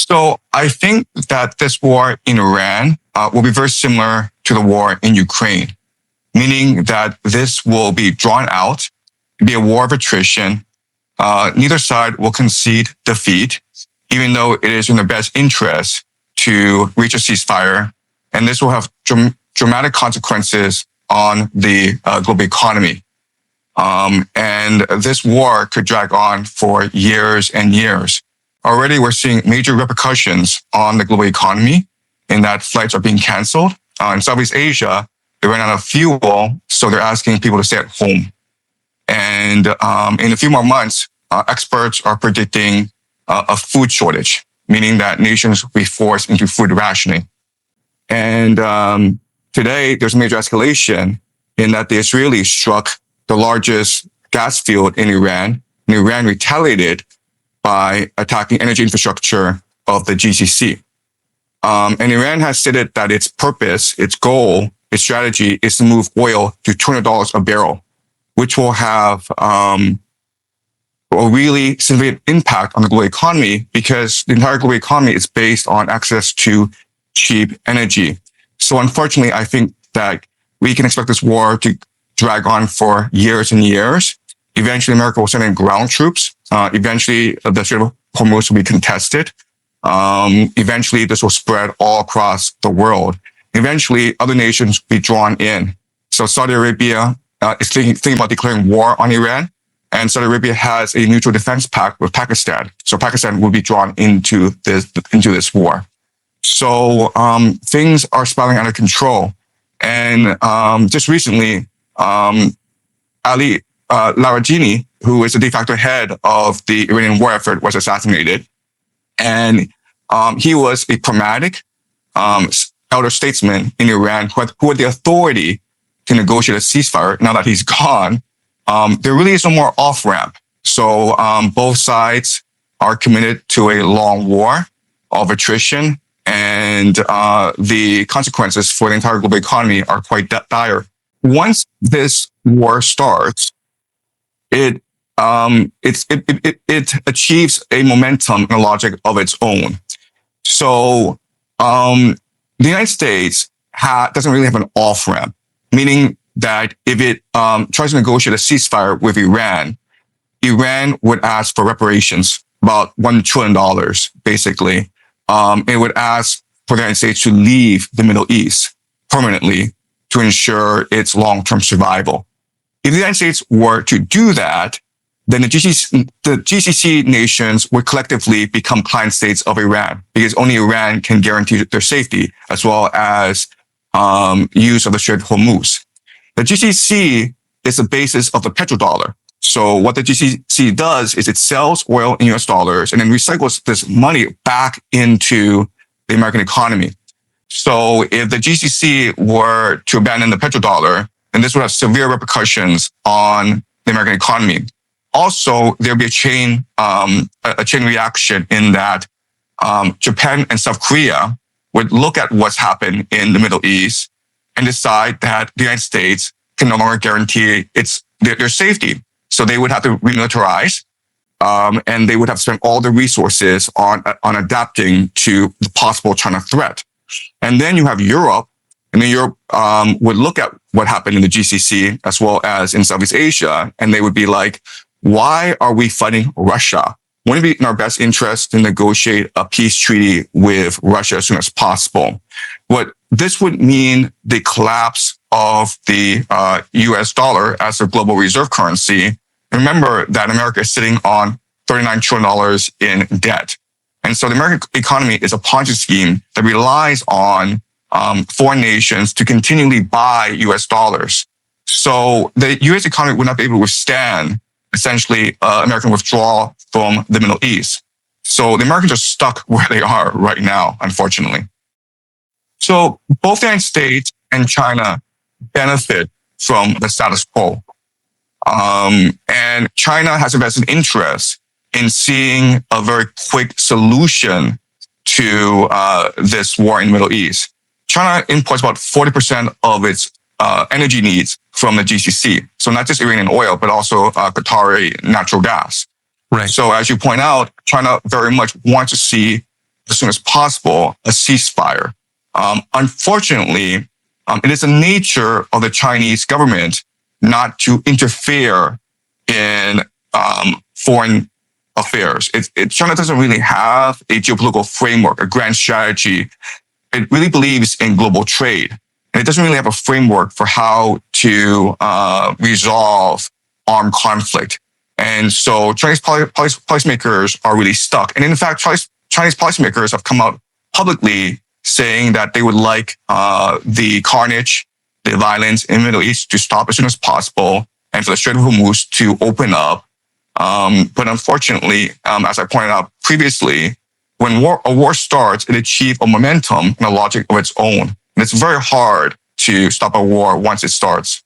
So I think that this war in Iran will be very similar to the war in Ukraine, meaning that this will be drawn out, be a war of attrition. Neither side will concede defeat, even though it is in their best interest to reach a ceasefire. And this will have dramatic consequences on the global economy. And this war could drag on for years and years. Already we're seeing major repercussions on the global economy in that flights are being canceled. In Southeast Asia, they ran out of fuel, so they're asking people to stay at home. And in a few more months, experts are predicting a food shortage, meaning that nations will be forced into food rationing. And today, there's a major escalation in that the Israelis struck the largest gas field in Iran, and Iran retaliated by attacking energy infrastructure of the GCC. And Iran has stated that its purpose, its goal, its strategy is to move oil to $200 a barrel, which will have a really significant impact on the global economy because the entire global economy is based on access to cheap energy. So unfortunately, I think that we can expect this war to drag on for years and years. Eventually, America will send in ground troops. Eventually, the Strait of Hormuz will be contested. Eventually, this will spread all across the world. Eventually, other nations will be drawn in. So Saudi Arabia is thinking about declaring war on Iran. And Saudi Arabia has a mutual defense pact with Pakistan. So Pakistan will be drawn into this war. So things are spiraling out of control. And just recently, Ali Larijani, who is the de facto head of the Iranian war effort, was assassinated. And he was a pragmatic elder statesman in Iran who had the authority to negotiate a ceasefire. Now that he's gone, there really is no more off-ramp. So both sides are committed to a long war of attrition, and the consequences for the entire global economy are quite dire. Once this war starts, it achieves a momentum and a logic of its own. So the United States doesn't really have an off-ramp, meaning that if it tries to negotiate a ceasefire with Iran, Iran would ask for reparations, about $1 trillion, basically. It would ask for the United States to leave the Middle East permanently to ensure its long-term survival. If the United States were to do that, then the GCC nations would collectively become client states of Iran, because only Iran can guarantee their safety, as well as use of the Strait of Hormuz. The GCC is the basis of the petrodollar. So what the GCC does is it sells oil in US dollars and then recycles this money back into the American economy. So if the GCC were to abandon the petrodollar, then this would have severe repercussions on the American economy. Also, there'd be a chain reaction in that Japan and South Korea would look at what's happened in the Middle East and decide that the United States can no longer guarantee their safety. So they would have to remilitarize, and they would have to spend all the resources on adapting to the possible China threat. And then you have Europe, and then Europe would look at what happened in the GCC as well as in Southeast Asia, and they would be like, why are we fighting Russia? Wouldn't it be in our best interest to negotiate a peace treaty with Russia as soon as possible? What this would mean the collapse of the US dollar as a global reserve currency. Remember that America is sitting on $39 trillion in debt. And so the American economy is a Ponzi scheme that relies on foreign nations to continually buy US dollars. So the US economy would not be able to withstand essentially American withdrawal from the Middle East. So the Americans are stuck where they are right now, unfortunately. So both the United States and China benefit from the status quo. And China has a vested interest in seeing a very quick solution to this war in the Middle East. China imports about 40% of its energy needs from the GCC. So not just Iranian oil, but also Qatari natural gas. Right. So as you point out, China very much wants to see as soon as possible a ceasefire. Unfortunately, it is the nature of the Chinese government not to interfere in foreign affairs. China doesn't really have a geopolitical framework, a grand strategy. It really believes in global trade. And it doesn't really have a framework for how to resolve armed conflict. And so Chinese policymakers are really stuck. And in fact, Chinese policymakers have come out publicly saying that they would like the carnage, the violence in the Middle East to stop as soon as possible and for the Strait of Hormuz to open up. But unfortunately, as I pointed out previously, when a war starts, it achieves a momentum and a logic of its own. And it's very hard to stop a war once it starts.